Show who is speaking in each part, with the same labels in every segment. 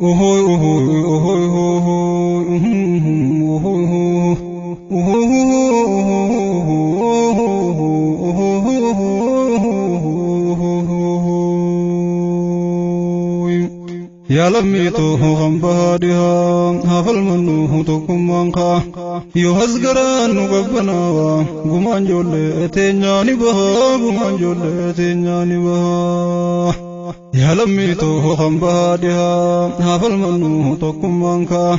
Speaker 1: Ohoy ohoy ohoy ohoy ohoy يا لميتو هم بهادها هفل منو تكمان خا يهزقران نقبنا قمان جولة تنياني بها قمان جولة تنياني بها يا لميتو هم بهادها هفل منو تكمان خا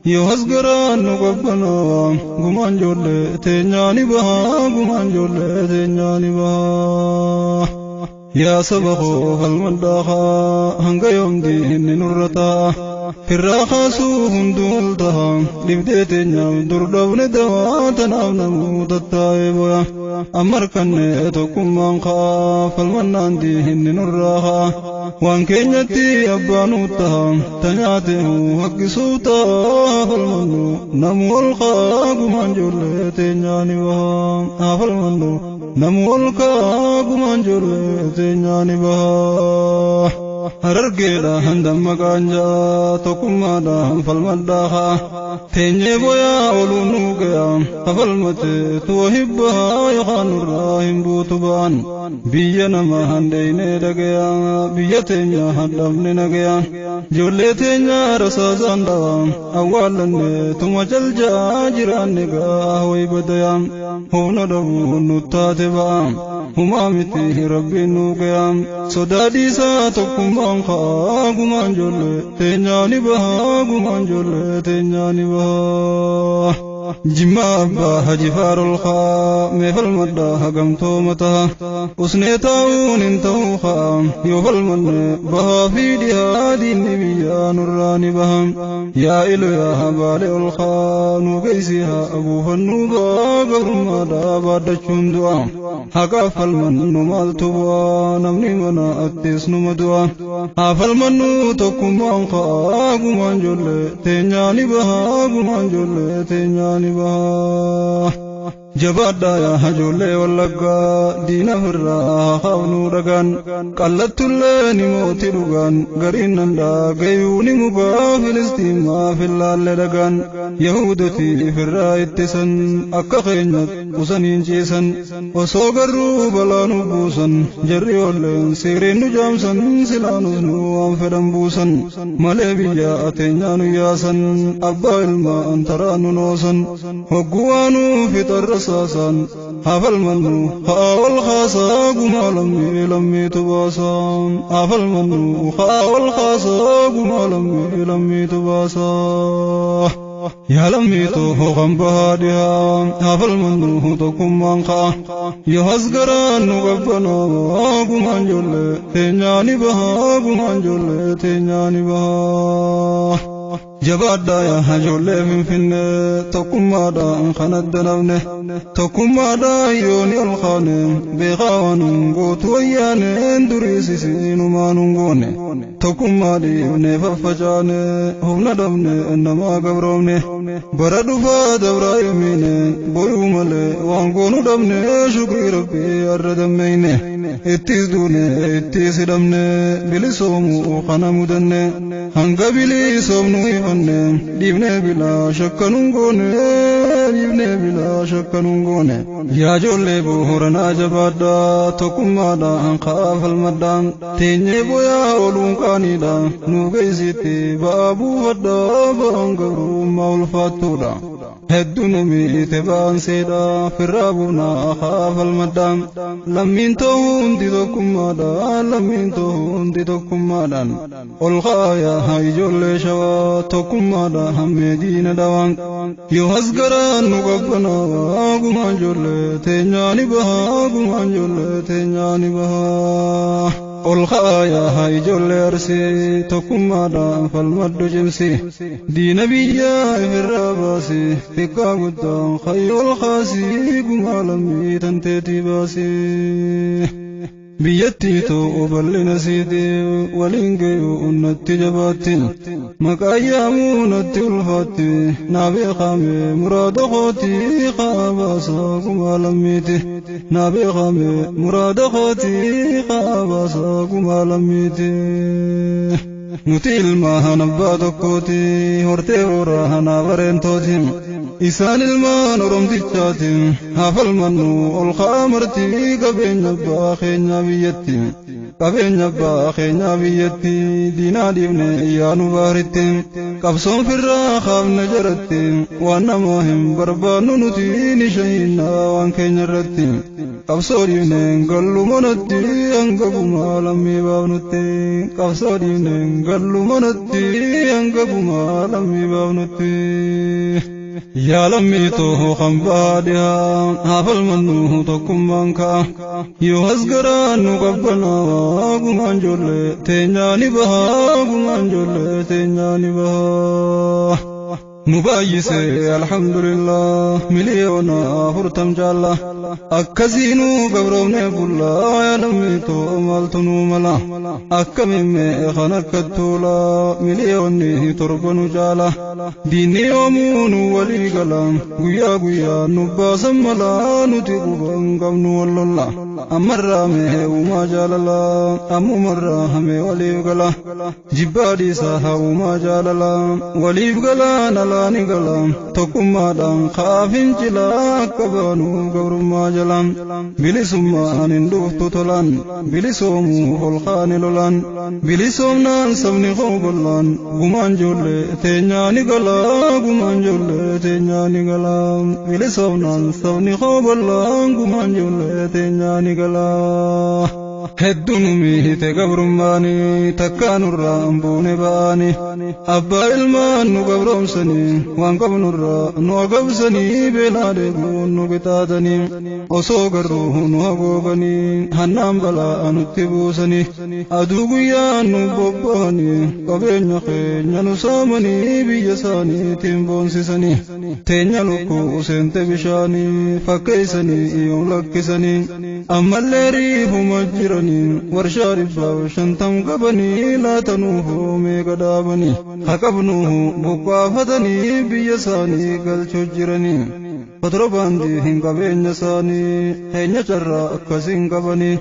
Speaker 1: يهزقران نقبنا قمان جولة تنياني بها قمان جولة تنياني بها يا سبخو فالمداخا هنگا يوم دين نورتا فراخا سوهم دولتها لبديتي نعم دردون دواتنا ونموت التائبا أمركن توكم منخا فالمنان دين نوراها وان كينيتي أبانوتها تنياته حق سوتا فالمنو نمو الخا قمان جولتي نعني وها فالمنو نمو الخا قمان جولتي نعني وها harargeedha handamma qaanjaa tokkummaadhaan falmadhaahaa teenyee boyaa oluu nuugaya hafalmate tuwa hibbahaa yookaan nurraa hin buutu ba'an biyya nama handheynee dhagaya biyya teenya handhamne nagaya ijoollee teenya rasaasaan dhawa awwaalanne tuma jaljaa jiraanne gaa way badaya humna dhabuu nuttaate ba'a humaa miti rabbiin nuugaya sodaa dhiisaa tokkummaa gumaan jolle teenyaani baha gumaan jolle teenyaani baha jimma abbaa haji faarol khaa meefal madda hagamtoo mataa usnee taa'uun hin ta'uu khaa yoo falmanne bahaa fi dhiyaa diinni biyyaa nurraani baha yaa ilo yaa baale ol khaa nu geessi haa abuufannuu gaa gabrummaadhaa baaddachuun du'a haqaa falmannu maaltu bu'aa namni mana attees numa du'a haa falmannu tokkummaan khaa gumaan jolle teenyaani baha gumaan jolle teenyaani jabaadha yaa hajoollee wallaggaa diina firraa haafnuu dhagaan qallatullee ni mooti dhugaan gariin nandaa gayuu ni mugaa filistiimaa fillaalle dhagaan yahudoti firraa ittisan akka keenyat qusaniin ciisan osoo garruu balaanu buusan jarri olleen seereen nu jaamsan silaanus nu waan fedhan buusan malee biyya ateenyaa nu yaasan abbaa ilmaa antaraa nu noosan hogguwaanuu fixarra saasan hafal mannu haa wal khaasaa gumaa lammii lammiitu baasan hafal mannu haa wal khaasaa gumaa lammii lammiitu baasaa yaa lammiitu hooqan bahaadhihaa hafal mannu tokkummaan kaa yoo hasgaraan nu qabbanaa gumaan jolle teenyaani bahaa gumaan jolle teenyaani bahaa jabaadha yaa hajoollee finfinne tokkummaadhaan kan adda nafne tokkummaadhaan yooni ol kaane beekaa waan gootu wayyaaneen duriisisiinumaan hungoone tokkummaa dhiibnee faffacaane humna dhabne namaa gabroomne bara dhufaa dabraa yemiine boyuu malee waan goonu dhabne shukrii rabbii arra dammeyne ittiis duune ittiis hidhamne bilisoomuu kana mudanne hanga bilisoomnu ifanne dhiibne bilaa shakkanuun goone dhiibne bilaa shakkanuun goone yaa ijoollee booranaa jabaadha tokkummaadhaan kaafal maddaan teenyee boyaa oluun qaaniidha nu geessitti ba'aa buufadhaa ba'aan gabrummaa ulfaattuudha hedduu namiite baanseedha firraa buunaa kaafal maddaan lammiin ta'uu hundi tokkummaadhaan lammiin ta'uu hundi tokkummaadhaan ol kaayaa ijoollee shawaa tokkummaadhaan hammee diina dhawaan yoo hasgaraan nu qabbanaa gumaan jolle teenyaani bahaa gumaan jolle teenyaani bahaa ol kaayaa ijoollee arsii tokkummaadhaan falmaddu cimsi diina biyyaa ifirraa baasi xiqqaa guddaan kayyoo ol kaasii gumaa lammii tanteetii baasi biyyattii ta'u bal'ina siitii waliin ga'uu natti jabaatti maqaa yaamuu natti ulfaatti naa beekame muraada kootii kaa baasaa gumaa lammiiti naa beekame muraada kootii kaa baasaa gumaa lammiiti nuti ilmaan abbaa tokkooti hortee horaanaa bareentooti isaan ilmaan oromtichaati hafalmannu ol qaamartii qabeenya abbaa keenyaa biyyatti qabeenya abbaa keenyaa biyyatti diinaa dhiibne yaanu baaritti qabsoon firraa qaabna jaratti waan namaa hin barbaannu nuti ni shahinnaa waan keenya irratti qabsoo dhiibneen gallumanatti hanga gumaa lammii baafnutti qabsoo dhiibneen gallumanatti hanga gumaa lammii baafnutti yaa lammii too kan baadhiyaa hafalmannu tokkummaan ka'a yoo as garaan nu qabbanaa gumaan ijoollee teenyaa ni bahaa gumaan ijoollee teenyaa ni bahaa nu baay'ise alhamdulillah miliyoona 40 jaalla akkasiinu gabroomne bullaa yaa lammii too maaltu nu mala akkamimme kan akka tuula miliyoonni 7 nu jaala diinni yoomuu nu walii gala guyyaa guyyaa nu baasan mala nuti quban qabnu wallolla ammarraa mee uumaa jaalala ammumarraa hamee waliif gala jibbaadhiisa uumaa jaalala waliif gala nalaani gala tokkummaadhaan kaafin cilaa akka baanu gabrummaa jalaan bilisummaan hin dhuftu tolaan bilisoomuu holqaani lolaan bilisoomnaan sabni qoobollaan gumaan ijoollee teenyaa ni gala gumaan ijoollee teenyaa ni gala bilisoomnaan sabni qoobollaan gumaan ijoollee teenyaa ni gala hedduun miite gabrummaanii takkaanurraa buune ba'anii abbaa ilmaan nu gabroomsanii waan qabnurraa nu agabsanii beelaa deebi'uun nu qixaatanii osoo garuu nu hagooganii hannaan balaa nutti buusanii aduu guyyaa nu bobba'anii qabeenya keenya nu saamanii biyya isaaniitiin boonsisanii teenya lukkuu seente bishaanii fakkeessanii yoom lakkisanii ammallee riifuma jira warshaa 50 qabanii laatanuufu meeqa dhaabanii haqabnuuhu buqqaafatanii biyya isaanii galchuu jiranii patrobaandii hin qabeenya isaanii heenya carraa akkasiin qabanii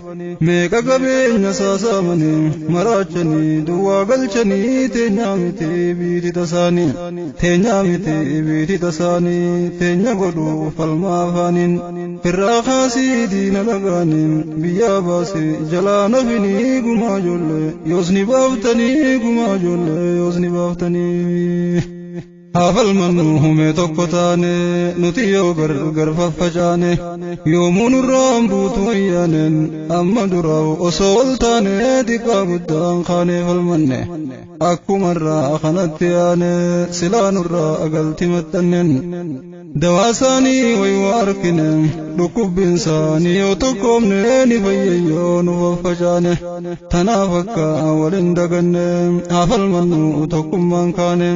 Speaker 1: meeqa qabeenya saasaamanii maraachanii duwwaa galchanii teenyaa miti biiti tasaanii teenyaa miti biiti tasaanii teenya godhuu falmaa afaaniin firraa kaasii diina lagaaniin biyyaa baasii jalaa nafinii gumaa ijoollee yoos ni baaftanii gumaa ijoollee yoos ni baaftanii hafalmannu humee tokko taane nuti yoo gargar faffacaane yoomuu nurraan buutu wayyaaneen amma duraaw osoo ol taane xiqqaa guddaan kaanee falmanne akkumarraa kanatti yaane silaa nurraa agalti maxxanneen dawaa isaanii waywaa arkine dhukkubbiin isaanii yoo tokkoomne ni fayyayyoo nu faffacaane tanaaf akka walin daganne hafalmannu tokkummaan kaane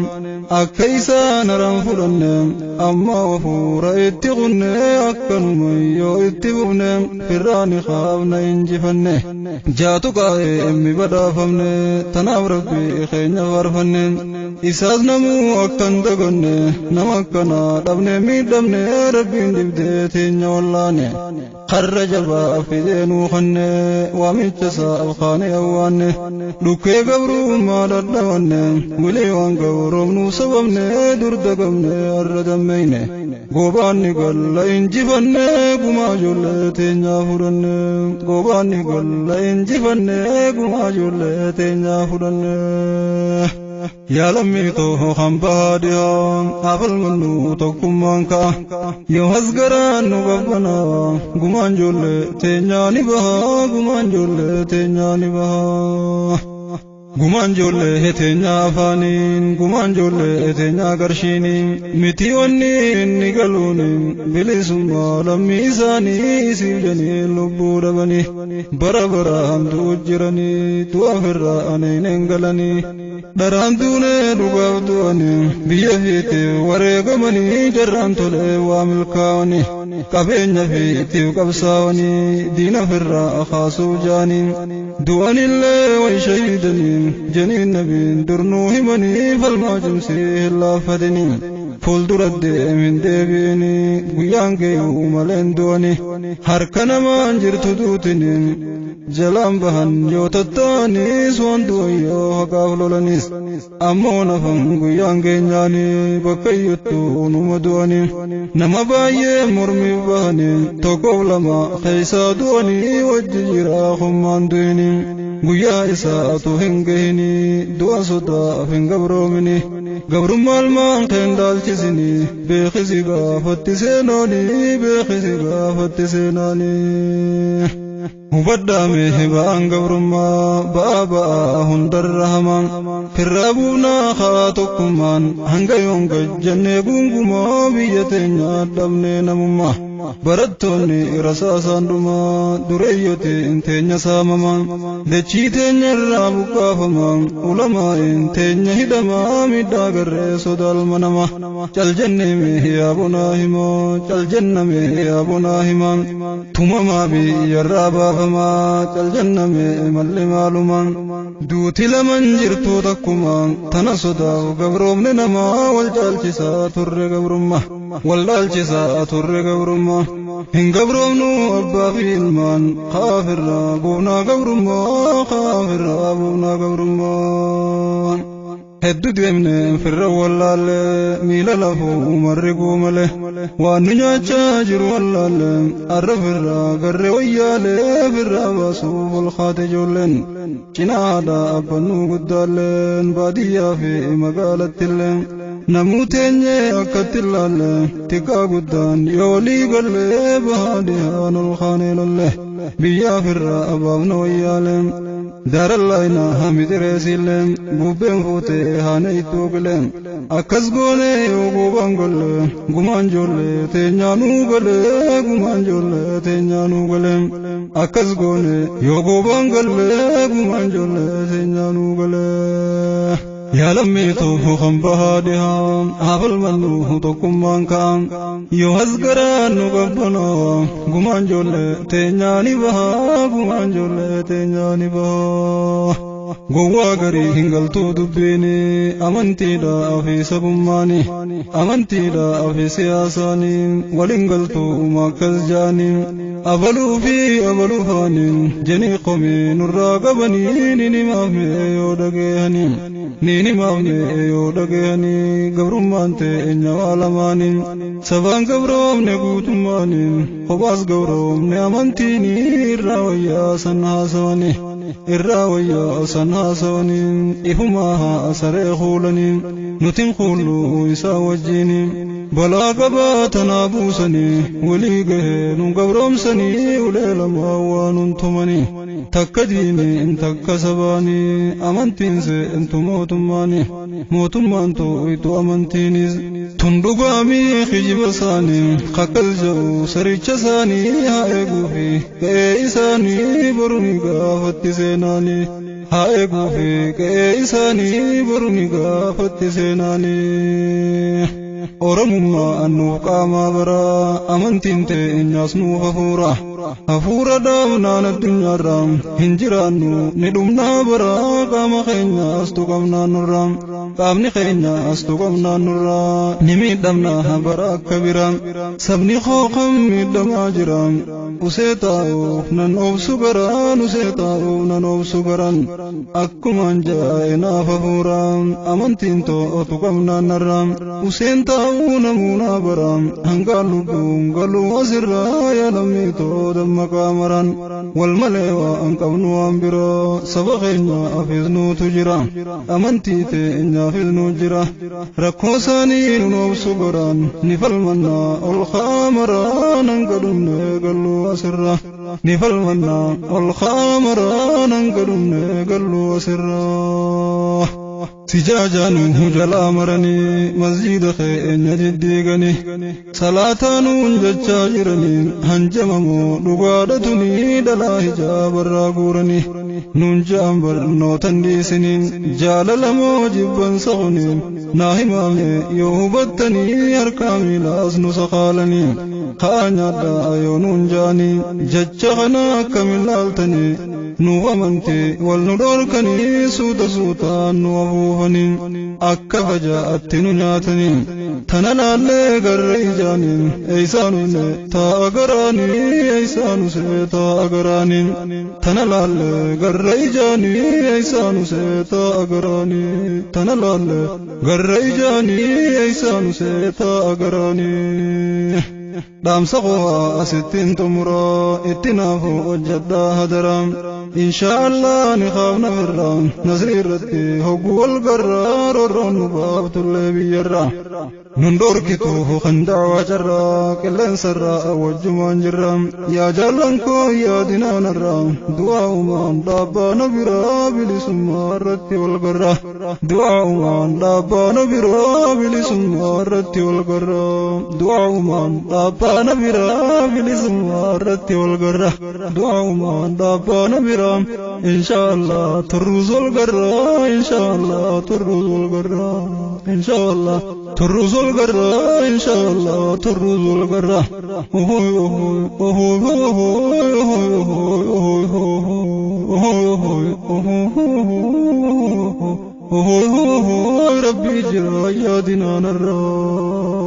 Speaker 1: akka isaan araan fudhanne amma wafuura itti qunne akkanuma yoo itti bufne firraani qaabna injifanne jaatu qaa'ee emmi badhaafamne tanaaf rabbi keenya faarfanne isaas namuu akkan daganne nama akkanaa dhabne miidhamne rabbiin dibdee teenya wallaane karra jabaa fidee nuu kanne waamicha isaa alkaane awwaanne dhukkee gabrummaa dadhabanne wilee waan gabroomnuu sababne dur dagamne arra dammeyne goobaanni galla injifanne gumaa ijoollee teenyaa fudhanne goobaanni galla injifanne gumaa ijoollee teenyaa fudhanne yaa lammii too kan baadhiyaa hafalmannu tokkummaan ka'a yoo as garaan nu qabbanaa gumaan ijoollee teenyaa ni bahaa gumaan ijoollee teenyaa ni bahaa gumaan ijoollee teenyaa afaaniin gumaan ijoollee teenyaa qarshiiniin miti wanni inni galuun bilisummaa lammii isaanii isiif janii lubbuu dhabanii bara baraan du'u jiranii du'a firraa aneen galanii dharaan duunee dhugaaf du'anii biyya fiitiif wareegamanii jarraan tolee waa milkaa'anii qabeenya fiitiif qabsaa'anii diina firraa kaasuu jaanii du'anillee way shahiidanii janiin nabiin durnuu himanii falmaa cimsii hin laaffatanii fuuldura deemin deebiini guyyaan geeyuu maleen du'ani harka namaan jirtu duutini jalaan bahan yoo tattaanis waan du'an yoo haqaaf lolanis ammoo nafan guyyaan geenyaani bakka iyyattu numa du'ani nama baay'ee mormiif bahani tokkoof lama keeysaa du'ani wajji jira hummaan du'ini guyyaa isaatu hin gahini du'a sodaaf hin gabroomini gabrummaal maan keen daalchisini beekisi gaafatti seenooni beekisi gaafatti seenaani hubaddaame ba'aan gabrummaa ba'a hundarra hamaan firraa buunaa haa tokkummaan hanga yoon gajjannee gungumaa biyya teenya dhabnee namummaa barattoonni rasaasaan dhumaa dureeyyote inteenya saamamaa dachii teenya irraa buqqaafamaa ulamaa'in teenya hidhamaa midhaa garree sodaalma namaa caljenneme yaa bonaa himaa caljenname yaa bonaa himaa tumamaa biyyarraa baafamaa caljenname malli maalumaa duuti laman jirtuu takkumaa tana sodaaf gabroomne namaa wal caalchisaa turre gabrummaa wal caalchisaa turre gabrummaa hin gabroomnu abbaa fi ilmaan kaafirraa buunaa gabrummaa kaafirraa buunaa gabrummaa heddu deemne firra wallaalle miila lafuu marriguu male waan nu nyaachaa jiru wallaalle arra firraa garre wayyaale firraa baasuuf ol kaate ijoolleen cinaa haadha abbannuu guddaalleen baadiyyaa fi magaalattilleen namuu teenye akkatti ilaalle xiqqaa guddaan yoo walii gallee baadiyaan ol kaanee lolle biyyaa firraa abaabna wayyaaleen daarallayna hamixireesiilleen bubbeen fuutee haane ittuuqileen akkas goone yoo guubaan golle gumaan joollee teenyaanuu galee gumaan joollee teenyaanuu galeen akkas goone yoo guubaan galee gumaan joollee teenyaanuu galee yaa lammiituu kan bahaa dhihaan haafal mannuu tokkummaan ka'an yoo asgaraan nu qabbanoo gumaan joollee teenyaani bahaa gumaan joollee teenyaani bahaa gowwaa garii hin galtuu dubbiini amantiidhaa fi sabummaani amantiidhaa fi siyaasaani waliin galtuu makkas jaani abaluu fi abaluu faaniin jenii qomii nurraa qabanii nini maafne yoo dhageehanii nini maafne yoo dhageehanii gabrummaan teenya waa lamaaniin sabaan gabroomne guutummaaniin kophaas gabroomne amantiini irraa wayyaa san haasawani irraa wayyaa san haasawani ifumaa saree kuulani nutin kuullu isaa wajjiini balaa qabaa tanaa buusani walii gahee nun gabroomsanii ulee lamaa waanuun tumani takka diini takka sabaani amantiinse intu mootummaani mootummaan tooytu amantiinis tundugaamii kijiba isaanii kakkal ja'u saricha isaanii haa eeguufi ga'ee isaanii boruni gaafatti seenaanii haa eeguufi ga'ee isaanii boruni gaafatti seenaanii oromummaa annuuf qaamaa baraa amantiin teenyaas nuuf hafuura dhaabnaan addunyaarraa hin jiraannu ni dhumnaa baraa qaama keenyaas tuqamnaan nurraa qaamni keenyaas tuqamnaan nurraa ni miidhamnaa bara akka biraa sabni qooqam miidhamaa jira usee taa'uuf nan obsu garaan usee taa'uuf nan obsu garaan akkumaan jaa'e naaf hafuuraan amantiin too tuqamnaan narraa useen taa'uu namuunaa baraa hangaan lubbuun galuu asirraa yaalamii too dammaqaa maraan wal malee waan qabnu waan biroo saba keenya afisnuutu jira amantii teenyaafis nu jira rakkoo isaanii nun obsu godhaan ni falmannaa ol qaamaraan hanga dhumne galluu asirra ni falmannaa ol qaamaraan hanga dhumne galluu asirra sijaajaanuu jalaa maranii masjiida keenya diddiiganii salaataanuun jechaa jiranii hanjamamoo dhugaadhatunii dhalaa hijaabarraa guuranii nuun ja'an barnootan dhiisiniin jaalalamoo jibbansa kuniin naa himaame yoo hubattanii harkaa miilaas nu saqaalanii haa nyaadhaa yoo nuun jaanii jecha kana akkamiin laaltanii نوامنتي والندوركني سوتا نوافوفني أكا فجاءت نياتني تنالالي غريجاني إيسانو تا أغراني إيسانو سيتا أغراني تنالالي غريجاني إيسانو سيتا أغراني تنالالي غريجاني إيسانو سيتا أغراني دامسا قوها أستين تمرا اتنافو وجدا هدرام إن شاء الله نخافنا فرام نصري رتي هقو القرار ورون بابت اللي بيرا نندور كتوه خندع وجرا كلن سرا وجمان جرام يا جلنكو يا دينان الرام دعاء من دابا نبرا بلسم رتي والقرا دعاء من دابا نبرا بلسم رتي والقرا دعاء من دابا نبرا بلسم رتي والقرا دعاء من دابا نبرا إن شاء الله ترز القرا إن شاء الله ترز القرا إن شاء الله ترز القرا إن شاء الله ترز القرا ربي جرى يا دينان الرا